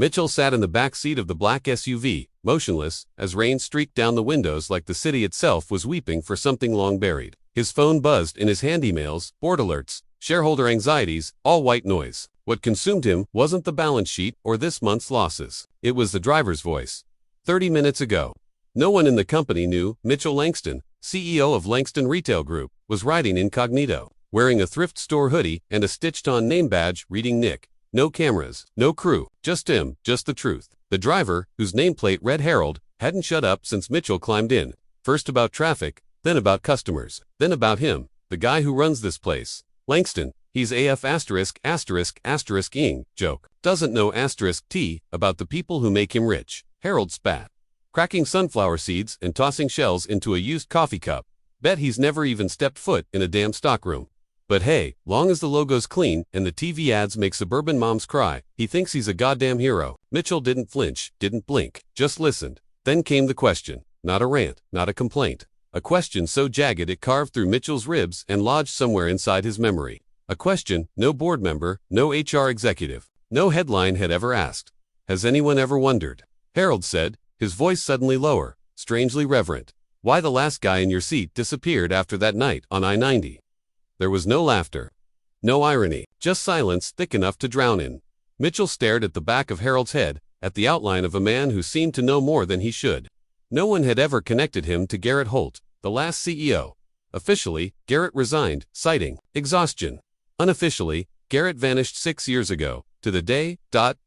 Mitchell sat in the back seat of the black SUV, motionless, as rain streaked down the windows like the city itself was weeping for something long buried. His phone buzzed in his hand, emails, board alerts, shareholder anxieties, all white noise. What consumed him wasn't the balance sheet or this month's losses. It was the driver's voice. 30 minutes ago. No one in the company knew Mitchell Langston, CEO of Langston Retail Group, was riding incognito, wearing a thrift store hoodie and a stitched-on name badge reading Nick. No cameras, no crew, just him, just the truth. The driver, whose nameplate read Harold, hadn't shut up since Mitchell climbed in. First about traffic, then about customers, then about him, the guy who runs this place. Langston, he's AF *****ing, joke. Doesn't know **T about the people who make him rich. Harold spat. Cracking sunflower seeds and tossing shells into a used coffee cup. Bet he's never even stepped foot in a damn stockroom. But hey, long as the logo's clean and the TV ads make suburban moms cry, he thinks he's a goddamn hero. Mitchell didn't flinch, didn't blink, just listened. Then came the question. Not a rant, not a complaint. A question so jagged it carved through Mitchell's ribs and lodged somewhere inside his memory. A question no board member, no HR executive, no headline had ever asked. Has anyone ever wondered? Harold said, his voice suddenly lower, strangely reverent. Why the last guy in your seat disappeared after that night on I-90. There was no laughter, no irony, just silence thick enough to drown in. Mitchell stared at the back of Harold's head, at the outline of a man who seemed to know more than he should. No one had ever connected him to Garrett Holt, the last CEO. Officially, Garrett resigned, citing exhaustion. Unofficially, Garrett vanished 6 years ago, to the day,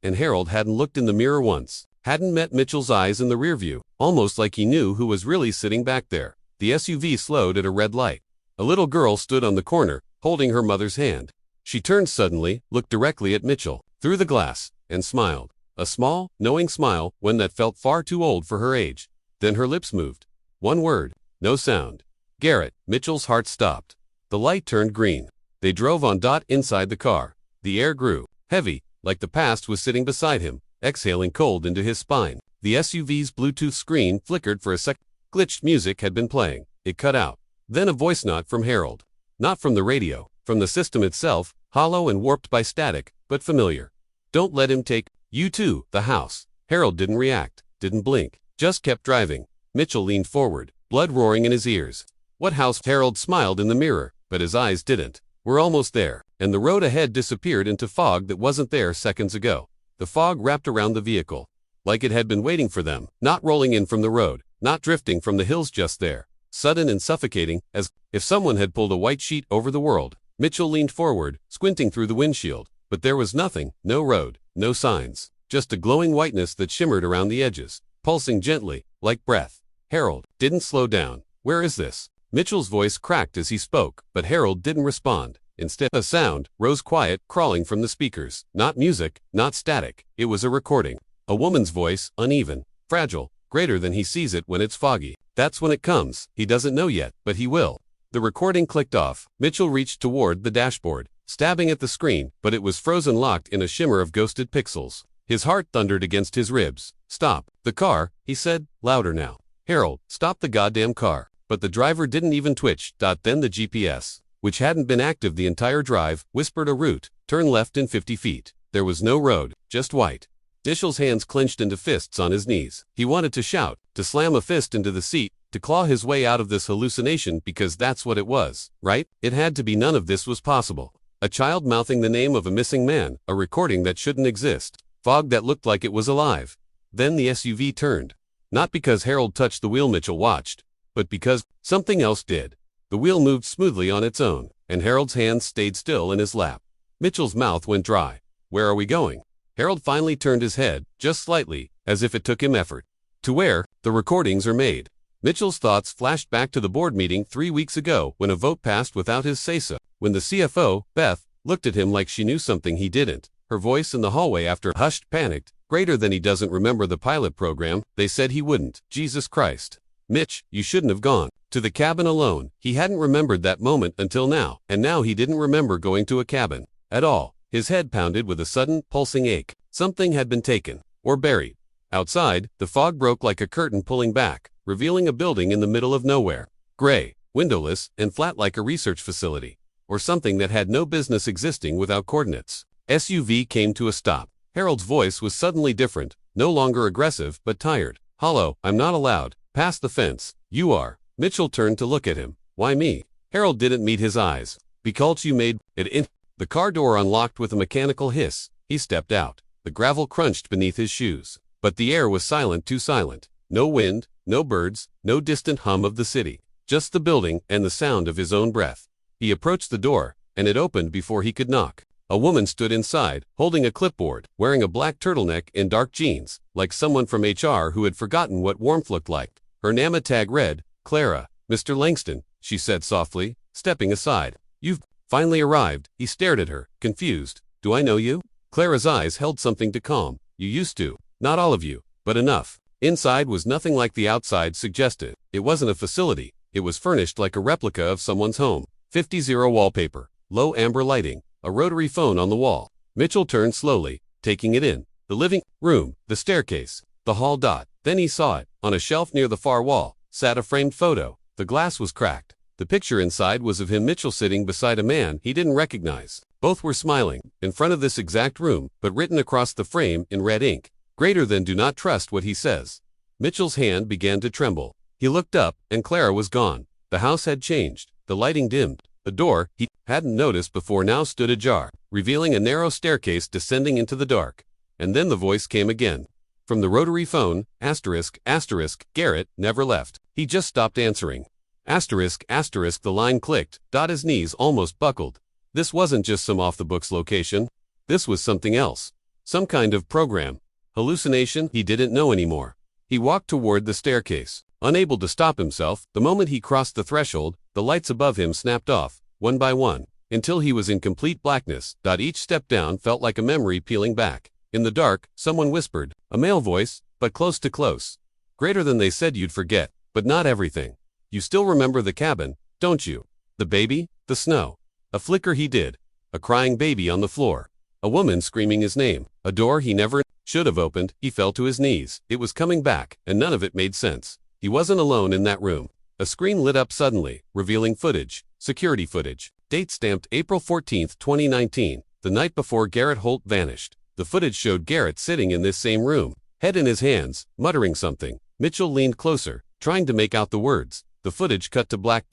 and Harold hadn't looked in the mirror once, hadn't met Mitchell's eyes in the rearview, almost like he knew who was really sitting back there. The SUV slowed at a red light. A little girl stood on the corner, holding her mother's hand. She turned suddenly, looked directly at Mitchell, through the glass, and smiled. A small, knowing smile, one that felt far too old for her age. Then her lips moved. One word, no sound. Garrett. Mitchell's heart stopped. The light turned green. They drove on. Inside the car. The air grew heavy, like the past was sitting beside him, exhaling cold into his spine. The SUV's Bluetooth screen flickered for a second. Glitched music had been playing. It cut out. Then a voice, not from Harold. Not from the radio, from the system itself, hollow and warped by static, but familiar. Don't let him take you to the house. Harold didn't react, didn't blink, just kept driving. Mitchell leaned forward, blood roaring in his ears. What house? Harold smiled in the mirror, but his eyes didn't. We're almost there. And the road ahead disappeared into fog that wasn't there seconds ago. The fog wrapped around the vehicle, like it had been waiting for them, not rolling in from the road, not drifting from the hills, just there. Sudden and suffocating, as if someone had pulled a white sheet over the world. Mitchell leaned forward, squinting through the windshield, but there was nothing, no road, no signs, just a glowing whiteness that shimmered around the edges, pulsing gently, like breath. Harold didn't slow down. Where is this? Mitchell's voice cracked as he spoke, but Harold didn't respond. Instead, a sound rose quiet, crawling from the speakers. Not music, not static. It was a recording. A woman's voice, uneven, fragile, greater than he sees it when it's foggy. That's when it comes. He doesn't know yet, but he will. The recording clicked off. Mitchell reached toward the dashboard, stabbing at the screen, but it was frozen, locked in a shimmer of ghosted pixels. His heart thundered against his ribs. Stop. The car, he said, louder now. Harold, stop the goddamn car. But the driver didn't even twitch. Then the GPS, which hadn't been active the entire drive, whispered a route. Turn left in 50 feet. There was no road, just white. Mitchell's hands clenched into fists on his knees. He wanted to shout, to slam a fist into the seat, to claw his way out of this hallucination, because that's what it was, right? It had to be. None of this was possible. A child mouthing the name of a missing man, a recording that shouldn't exist, fog that looked like it was alive. Then the SUV turned. Not because Harold touched the wheel, Mitchell watched, but because something else did. The wheel moved smoothly on its own, and Harold's hands stayed still in his lap. Mitchell's mouth went dry. Where are we going? Harold finally turned his head, just slightly, as if it took him effort. To where the recordings are made. Mitchell's thoughts flashed back to the board meeting 3 weeks ago when a vote passed without his say-so. When the CFO, Beth, looked at him like she knew something he didn't. Her voice in the hallway after hushed, panicked, greater than he doesn't remember the pilot program. They said he wouldn't. Jesus Christ. Mitch, you shouldn't have gone to the cabin alone. He hadn't remembered that moment until now, and now he didn't remember going to a cabin at all. His head pounded with a sudden, pulsing ache. Something had been taken, or buried. Outside, the fog broke like a curtain pulling back, revealing a building in the middle of nowhere. Gray, windowless, and flat like a research facility, or something that had no business existing without coordinates. SUV came to a stop. Harold's voice was suddenly different, no longer aggressive but tired. Hollow. I'm not allowed. Past the fence. You are. Mitchell turned to look at him. Why me? Harold didn't meet his eyes. Because you made it in. The car door unlocked with a mechanical hiss. He stepped out. The gravel crunched beneath his shoes. But the air was silent, too silent. No wind, no birds, no distant hum of the city. Just the building and the sound of his own breath. He approached the door, and it opened before he could knock. A woman stood inside, holding a clipboard, wearing a black turtleneck and dark jeans, like someone from HR who had forgotten what warmth looked like. Her NAMA tag read, Clara. Mr. Langston, she said softly, stepping aside. You've finally arrived. He stared at her, confused. Do I know you? Clara's eyes held something to calm. You used to. Not all of you, but enough. Inside was nothing like the outside suggested. It wasn't a facility. It was furnished like a replica of someone's home. 50-0 wallpaper, low amber lighting, a rotary phone on the wall. Mitchell turned slowly, taking it in. The living room, the staircase, the hall. Then he saw it. On a shelf near the far wall sat a framed photo. The glass was cracked. The picture inside was of him, Mitchell, sitting beside a man he didn't recognize. Both were smiling, in front of this exact room, but written across the frame in red ink. Greater than do not trust what he says. Mitchell's hand began to tremble. He looked up, and Clara was gone. The house had changed. The lighting dimmed. The door he hadn't noticed before now stood ajar, revealing a narrow staircase descending into the dark. And then the voice came again. From the rotary phone, ***, Garrett never left. He just stopped answering. ***, the line clicked. His knees almost buckled. This wasn't just some off-the-books location. This was something else. Some kind of program. Hallucination? He didn't know anymore. He walked toward the staircase, unable to stop himself. The moment he crossed the threshold, the lights above him snapped off, one by one, until he was in complete blackness. Each step down felt like a memory peeling back. In the dark, someone whispered, a male voice, but close to close. Greater than they said you'd forget, but not everything. You still remember the cabin, don't you? The baby, the snow. A flicker he did. A crying baby on the floor. A woman screaming his name. A door he never should have opened. He fell to his knees. It was coming back, and none of it made sense. He wasn't alone in that room. A screen lit up suddenly, revealing footage. Security footage. Date stamped April 14, 2019, the night before Garrett Holt vanished. The footage showed Garrett sitting in this same room, head in his hands, muttering something. Mitchell leaned closer, trying to make out the words. The footage cut to black.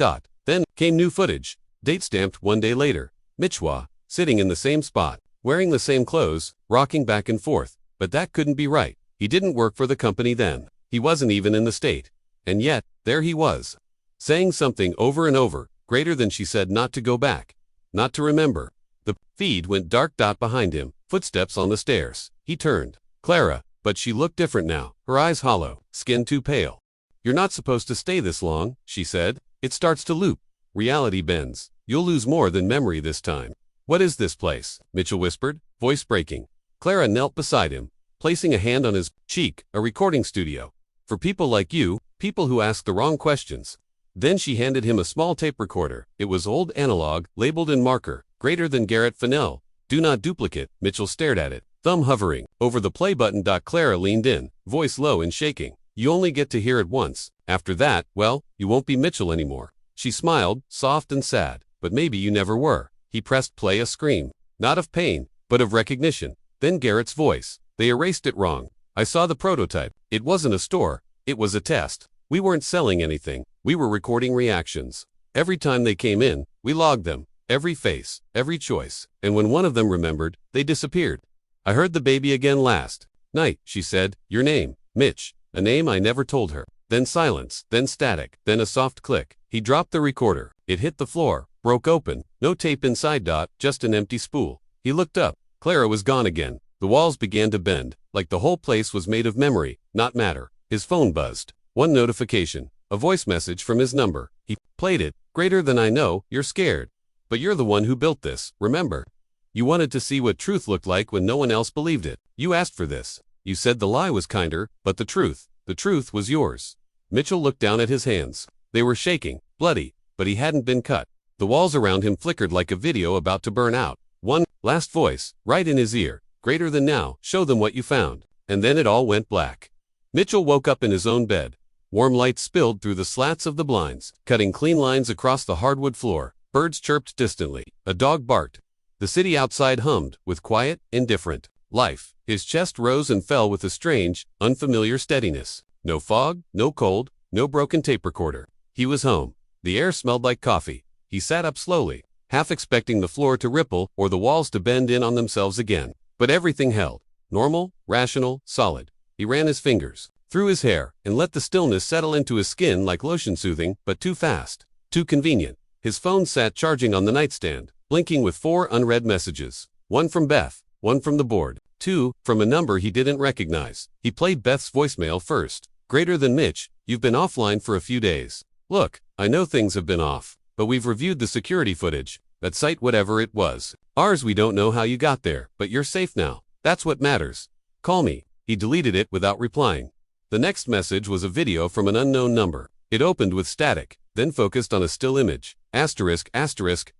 Then came new footage. Date stamped 1 day later. Mitchell, sitting in the same spot, wearing the same clothes, rocking back and forth. But that couldn't be right. He didn't work for the company then. He wasn't even in the state. And yet, there he was, saying something over and over, greater than she said not to go back, not to remember. The feed went dark. Behind him, footsteps on the stairs. He turned. Clara, but she looked different now, her eyes hollow, skin too pale. You're not supposed to stay this long, she said. It starts to loop. Reality bends. You'll lose more than memory this time. What is this place? Mitchell whispered, voice breaking. Clara knelt beside him, placing a hand on his cheek. A recording studio. For people like you, people who ask the wrong questions. Then she handed him a small tape recorder. It was old analog, labeled in marker, greater than Garrett Fennell. Do not duplicate. Mitchell stared at it, thumb hovering over the play button. Clara leaned in, voice low and shaking. You only get to hear it once. After that, well, you won't be Mitchell anymore. She smiled, soft and sad. But maybe you never were. He pressed play, a scream. Not of pain, but of recognition. Then Garrett's voice. They erased it wrong. I saw the prototype. It wasn't a store. It was a test. We weren't selling anything. We were recording reactions. Every time they came in, we logged them. Every face, every choice. And when one of them remembered, they disappeared. I heard the baby again last night, she said. Your name, Mitch. A name I never told her. Then silence, then static, then a soft click. He dropped the recorder. It hit the floor, broke open. No tape inside. Just an empty spool. He looked up. Clara was gone again. The walls began to bend, like the whole place was made of memory, not matter. His phone buzzed. One notification. A voice message from his number. He played it. Greater than I know, you're scared. But you're the one who built this, remember? You wanted to see what truth looked like when no one else believed it. You asked for this. You said the lie was kinder, but the truth was yours. Mitchell looked down at his hands. They were shaking, bloody, but he hadn't been cut. The walls around him flickered like a video about to burn out. One last voice, right in his ear. Greater than now, show them what you found. And then it all went black. Mitchell woke up in his own bed. Warm light spilled through the slats of the blinds, cutting clean lines across the hardwood floor. Birds chirped distantly. A dog barked. The city outside hummed, with quiet, indifferent Life. His chest rose and fell with a strange, unfamiliar steadiness. No fog, no cold, no broken tape recorder. He was home. The air smelled like coffee. He sat up slowly, half expecting the floor to ripple or the walls to bend in on themselves again. But everything held. Normal, rational, solid. He ran his fingers through his hair and let the stillness settle into his skin like lotion, soothing, but too fast, too convenient. His phone sat charging on the nightstand, blinking with 4 unread messages. 1 from Beth, 1 from the board, 2 from a number he didn't recognize. He played Beth's voicemail first. Greater than Mitch, you've been offline for a few days. Look, I know things have been off, but we've reviewed the security footage. That site, whatever it was. Ours, we don't know how you got there, but you're safe now. That's what matters. Call me. He deleted it without replying. The next message was a video from an unknown number. It opened with static, then focused on a still image. ***,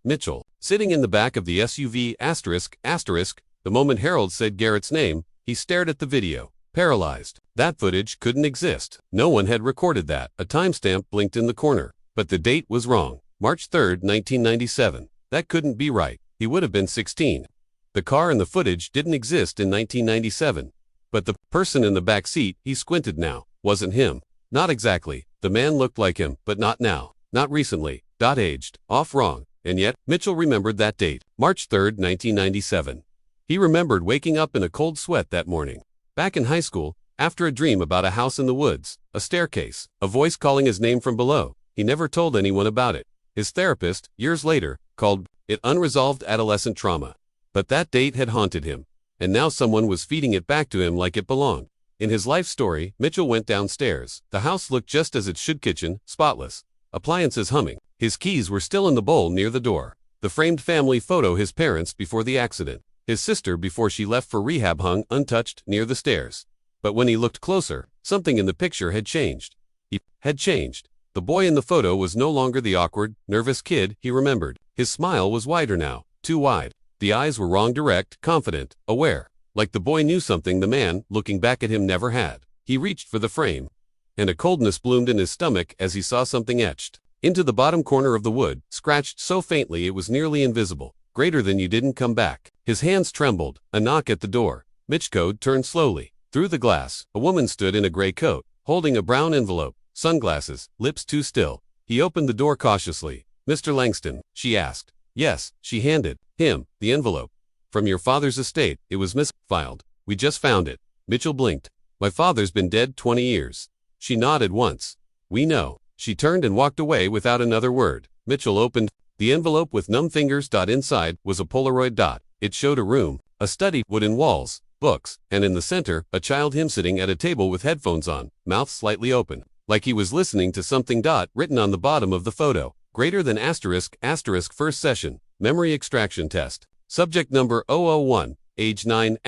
Mitchell, sitting in the back of the SUV, ***. The moment Harold said Garrett's name, he stared at the video, paralyzed. That footage couldn't exist. No one had recorded that. A timestamp blinked in the corner, but the date was wrong. March 3, 1997. That couldn't be right. He would have been 16. The car and the footage didn't exist in 1997. But the person in the back seat, he squinted now, wasn't him. Not exactly. The man looked like him, but not now. Not recently. Aged. Off wrong. And yet, Mitchell remembered that date. March 3, 1997. He remembered waking up in a cold sweat that morning. Back in high school, after a dream about a house in the woods, a staircase, a voice calling his name from below. He never told anyone about it. His therapist, years later, called it unresolved adolescent trauma. But that date had haunted him, and now someone was feeding it back to him like it belonged. In his life story, Mitchell went downstairs. The house looked just as it should, kitchen, spotless, appliances humming. His keys were still in the bowl near the door. The framed family photo, his parents before the accident, his sister before she left for rehab, hung untouched near the stairs. But when he looked closer, something in the picture had changed. He had changed. The boy in the photo was no longer the awkward, nervous kid he remembered. His smile was wider now, too wide. The eyes were wrong, direct, confident, aware. Like the boy knew something the man, looking back at him, never had. He reached for the frame, and a coldness bloomed in his stomach as he saw something etched into the bottom corner of the wood, scratched so faintly it was nearly invisible. Greater than you didn't come back. His hands trembled. A knock at the door. Mitchell turned slowly. Through the glass, a woman stood in a gray coat, holding a brown envelope, sunglasses, lips too still. He opened the door cautiously. "Mr. Langston?" she asked. "Yes." She handed him the envelope. "From your father's estate. It was misfiled. We just found it." Mitchell blinked. "My father's been dead 20 years. She nodded once. "We know." She turned and walked away without another word. Mitchell opened the envelope with numb fingers. Inside was a Polaroid. It showed a room, a study, wooden walls, books, and in the center, a child, him sitting at a table with headphones on, mouth slightly open, like he was listening to something. Written on the bottom of the photo. Greater than ***, first session, memory extraction test. Subject number 001, age 9, ***.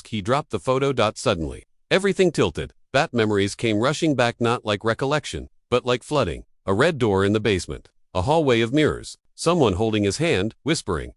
He dropped the photo. Suddenly, everything tilted. Bat memories came rushing back, not like recollection, but like flooding. A red door in the basement. A hallway of mirrors. Someone holding his hand, whispering,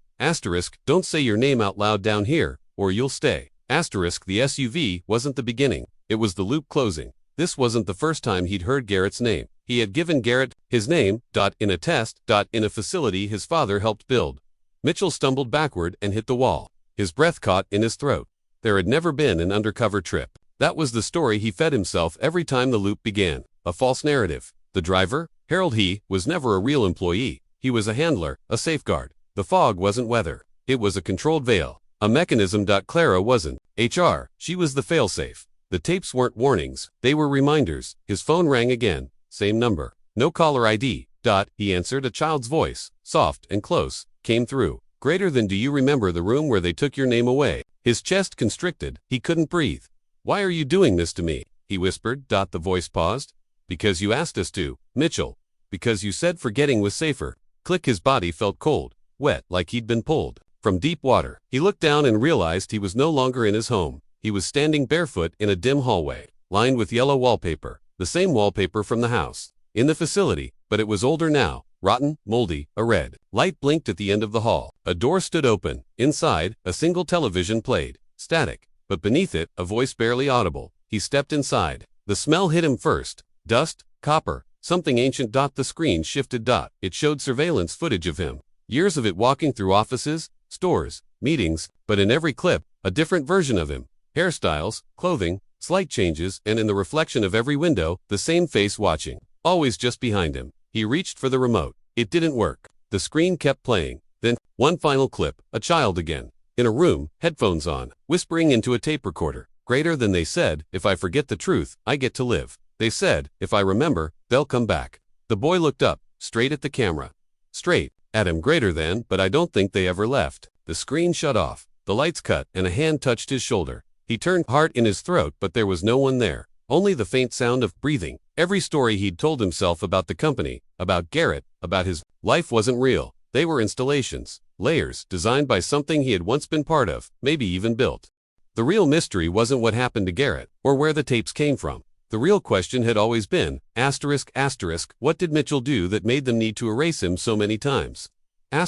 "Don't say your name out loud down here, or you'll stay." The SUV wasn't the beginning. It was the loop closing. This wasn't the first time he'd heard Garrett's name. He had given Garrett his name, in a test, in a facility his father helped build. Mitchell stumbled backward and hit the wall. His breath caught in his throat. There had never been an undercover trip. That was the story he fed himself every time the loop began. A false narrative. The driver, Harold, he was never a real employee. He was a handler, a safeguard. The fog wasn't weather. It was a controlled veil. A mechanism. Clara wasn't HR. She was the failsafe. The tapes weren't warnings. They were reminders. His phone rang again. Same number. No caller ID. He answered. A child's voice, soft and close, came through. "Greater than, do you remember the room where they took your name away?" His chest constricted. He couldn't breathe. "Why are you doing this to me?" he whispered. The voice paused. "Because you asked us to, Mitchell. Because you said forgetting was safer." Click. His body felt cold, wet, like he'd been pulled from deep water. He looked down and realized he was no longer in his home. He was standing barefoot in a dim hallway, lined with yellow wallpaper, the same wallpaper from the house in the facility, but it was older now, rotten, moldy. A red light blinked at the end of the hall. A door stood open. Inside, a single television played, static, but beneath it, a voice barely audible. He stepped inside. The smell hit him first. Dust, copper, something ancient. The screen shifted. It showed surveillance footage of him. Years of it, walking through offices, stores, meetings, but in every clip, a different version of him. Hairstyles, clothing, slight changes, and in the reflection of every window, the same face watching. Always just behind him. He reached for the remote. It didn't work. The screen kept playing. Then, one final clip, a child again. In a room, headphones on, whispering into a tape recorder. Greater than they said, if I forget the truth, I get to live. They said, if I remember, they'll come back. The boy looked up, straight at the camera. Straight at him, greater than, but I don't think they ever left. The screen shut off. The lights cut, and a hand touched his shoulder. He turned, heart in his throat, but there was no one there. Only the faint sound of breathing. Every story he'd told himself about the company, about Garrett, about his life wasn't real. They were installations, layers, designed by something he had once been part of, maybe even built. The real mystery wasn't what happened to Garrett, or where the tapes came from. The real question had always been, what did Mitchell do that made them need to erase him so many times? From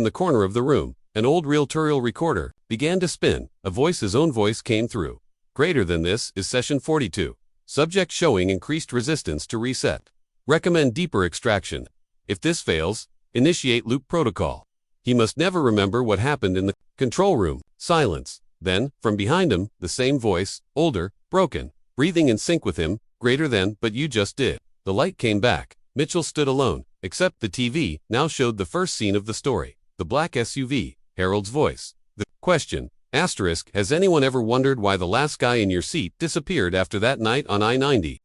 the corner of the room, an old reel-to-reel recorder began to spin. His own voice came through. Greater than this is session 42. Subject showing increased resistance to reset. Recommend deeper extraction. If this fails, initiate loop protocol. He must never remember what happened in the control room. Silence. Then, from behind him, the same voice, older, broken, breathing in sync with him, greater than, but you just did. The light came back. Mitchell stood alone, except the TV now showed the first scene of the story. The black SUV, Harold's voice. The question, has anyone ever wondered why the last guy in your seat disappeared after that night on I-90?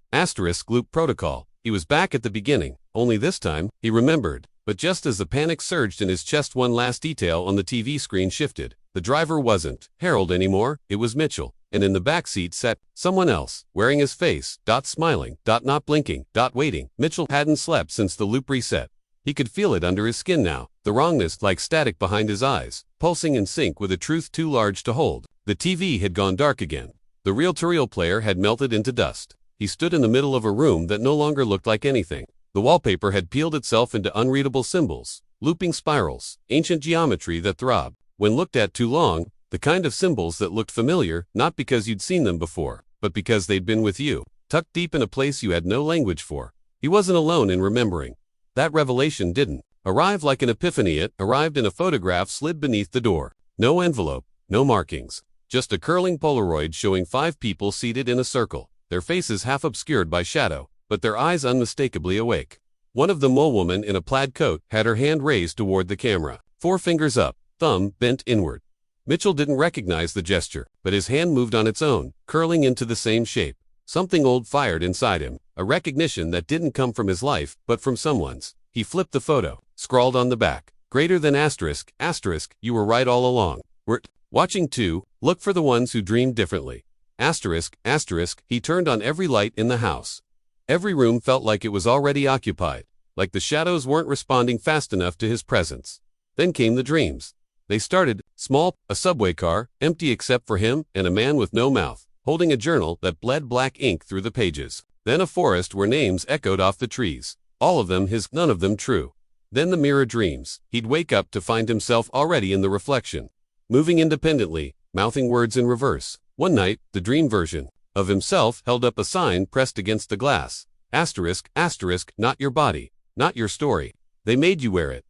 Loop protocol. He was back at the beginning, only this time, he remembered. But just as the panic surged in his chest, one last detail on the TV screen shifted. The driver wasn't Harold anymore, it was Mitchell. And in the back seat sat someone else, wearing his face, smiling, not blinking, waiting. Mitchell hadn't slept since the loop reset. He could feel it under his skin now, the wrongness like static behind his eyes, pulsing in sync with a truth too large to hold. The TV had gone dark again. The reel-to-reel player had melted into dust. He stood in the middle of a room that no longer looked like anything. The wallpaper had peeled itself into unreadable symbols, looping spirals, ancient geometry that throbbed. When looked at too long, the kind of symbols that looked familiar, not because you'd seen them before, but because they'd been with you, tucked deep in a place you had no language for. He wasn't alone in remembering. That revelation didn't arrive like an epiphany. It arrived in a photograph slid beneath the door. No envelope, no markings, just a curling Polaroid showing 5 people seated in a circle, their faces half obscured by shadow, but their eyes unmistakably awake. One of them, a woman in a plaid coat, had her hand raised toward the camera, 4 fingers up, thumb bent inward. Mitchell didn't recognize the gesture, but his hand moved on its own, curling into the same shape. Something old fired inside him, a recognition that didn't come from his life, but from someone's. He flipped the photo, scrawled on the back, greater than you were right all along. We're watching too, look for the ones who dreamed differently. He turned on every light in the house. Every room felt like it was already occupied, like the shadows weren't responding fast enough to his presence. Then came the dreams. They started small, a subway car, empty except for him and a man with no mouth, holding a journal that bled black ink through the pages. Then a forest where names echoed off the trees. All of them his, none of them true. Then the mirror dreams. He'd wake up to find himself already in the reflection, moving independently, mouthing words in reverse. One night, the dream version of himself held up a sign pressed against the glass. Not your body, not your story. They made you wear it.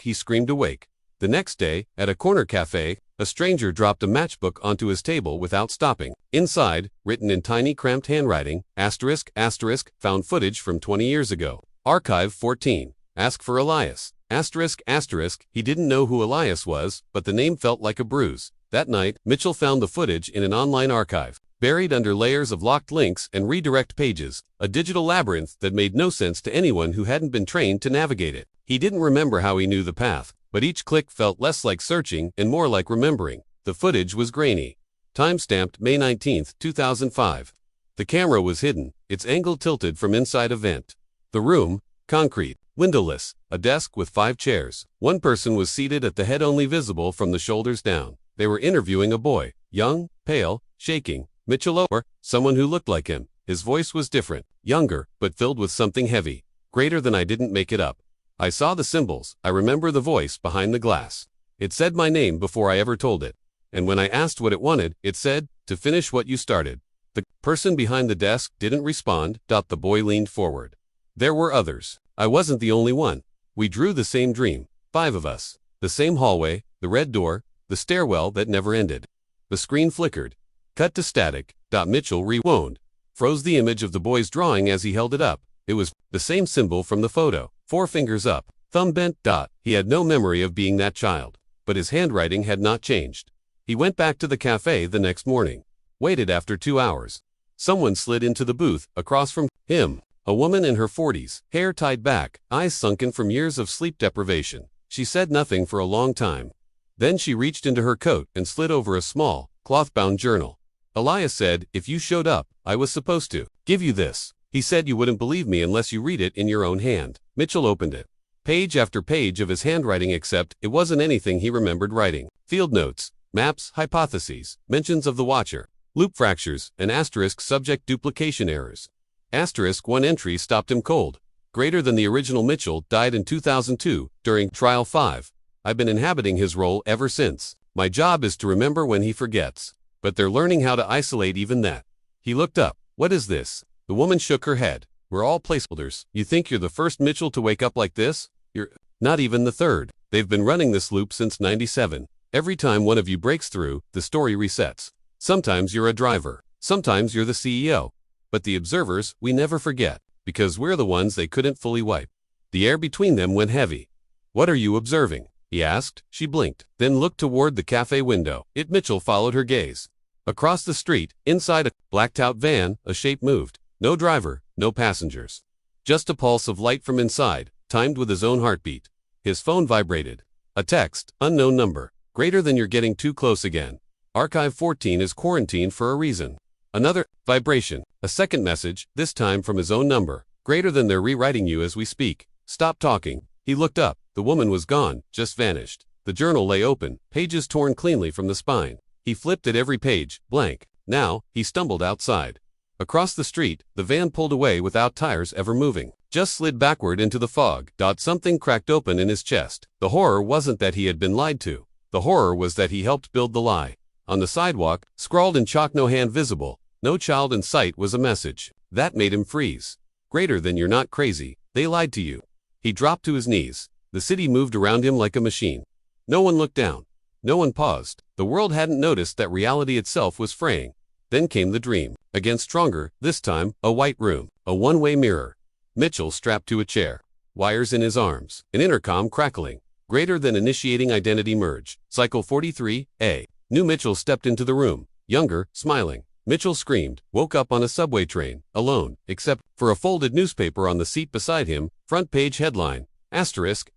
He screamed awake. The next day, at a corner cafe, a stranger dropped a matchbook onto his table without stopping. Inside, written in tiny cramped handwriting, found footage from 20 years ago. Archive 14. Ask for Elias. He didn't know who Elias was, but the name felt like a bruise. That night, Mitchell found the footage in an online archive, buried under layers of locked links and redirect pages, a digital labyrinth that made no sense to anyone who hadn't been trained to navigate it. He didn't remember how he knew the path, but each click felt less like searching and more like remembering. The footage was grainy. Time-stamped May 19, 2005. The camera was hidden, its angle tilted from inside a vent. The room, concrete, windowless, a desk with 5 chairs. One person was seated at the head only visible from the shoulders down. They were interviewing a boy, young, pale, shaking. Mitchell or someone who looked like him. His voice was different, younger, but filled with something heavy. Greater than I didn't make it up. I saw the symbols. I remember the voice behind the glass. It said my name before I ever told it. And when I asked what it wanted, it said, to finish what you started. The person behind the desk didn't respond. The boy leaned forward. There were others. I wasn't the only one. We drew the same dream. 5 of us. The same hallway, the red door, the stairwell that never ended. The screen flickered. Cut to static. Mitchell rewound. Froze the image of the boy's drawing as he held it up. It was the same symbol from the photo. 4 fingers up. Thumb bent. He had no memory of being that child. But his handwriting had not changed. He went back to the cafe the next morning. Waited after 2 hours. Someone slid into the booth across from him. A woman in her 40s, hair tied back, eyes sunken from years of sleep deprivation. She said nothing for a long time. Then she reached into her coat and slid over a small, cloth-bound journal. Elias said, "If you showed up, I was supposed to give you this. He said you wouldn't believe me unless you read it in your own hand." Mitchell opened it. Page after page of his handwriting, except it wasn't anything he remembered writing. Field notes, maps, hypotheses, mentions of the watcher, loop fractures, and asterisk subject duplication errors. Asterisk 1 entry stopped him cold. Greater than the original Mitchell died in 2002, during Trial 5. I've been inhabiting his role ever since. My job is to remember when he forgets. But they're learning how to isolate even that. He looked up. "What is this?" The woman shook her head. "We're all placeholders. You think you're the first Mitchell to wake up like this? You're not even the third. They've been running this loop since '97. Every time one of you breaks through, the story resets. Sometimes you're a driver. Sometimes you're the CEO. But the observers, we never forget, because we're the ones they couldn't fully wipe." The air between them went heavy. "What are you observing?" he asked. She blinked, then looked toward the cafe window. Mitchell followed her gaze. Across the street, inside a blacked-out van, a shape moved. No driver, no passengers. Just a pulse of light from inside, timed with his own heartbeat. His phone vibrated. A text, unknown number. "Greater than you're getting too close again. Archive 14 is quarantined for a reason." Another vibration. A second message, this time from his own number. "Greater than they're rewriting you as we speak. Stop talking." He looked up. The woman was gone, just vanished. The journal lay open, pages torn cleanly from the spine. He flipped at every page, blank. Now, he stumbled outside. Across the street, the van pulled away without tires ever moving. Just slid backward into the fog. Something cracked open in his chest. The horror wasn't that he had been lied to. The horror was that he helped build the lie. On the sidewalk, scrawled in chalk, no hand visible, no child in sight, was a message. That made him freeze. "Greater than you're not crazy. They lied to you." He dropped to his knees. The city moved around him like a machine. No one looked down. No one paused. The world hadn't noticed that reality itself was fraying. Then came the dream. Again stronger, this time, a white room. A one-way mirror. Mitchell strapped to a chair. Wires in his arms. An intercom crackling. Greater than initiating identity merge. Cycle 43A. New Mitchell stepped into the room. Younger, smiling. Mitchell screamed, woke up on a subway train, alone, except for a folded newspaper on the seat beside him. Front page headline. Asterisk,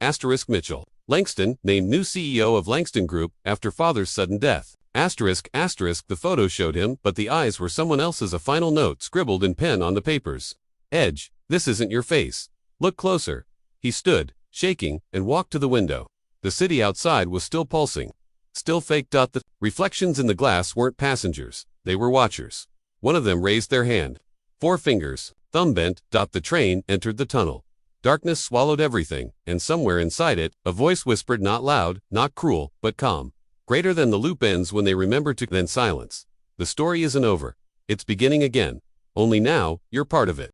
Mitchell. Langston, named new CEO of Langston Group after father's sudden death. Asterisk, the photo showed him, but the eyes were someone else's. A final note scribbled in pen on the papers. "Edge, this isn't your face. Look closer." He stood, shaking, and walked to the window. The city outside was still pulsing. Still fake. The reflections in the glass weren't passengers. They were watchers. One of them raised their hand. 4 fingers, thumb bent. The train entered the tunnel. Darkness swallowed everything, and somewhere inside it, a voice whispered, not loud, not cruel, but calm. "Greater than the loop ends when they remember to." Then silence. "The story isn't over. It's beginning again. Only now, you're part of it."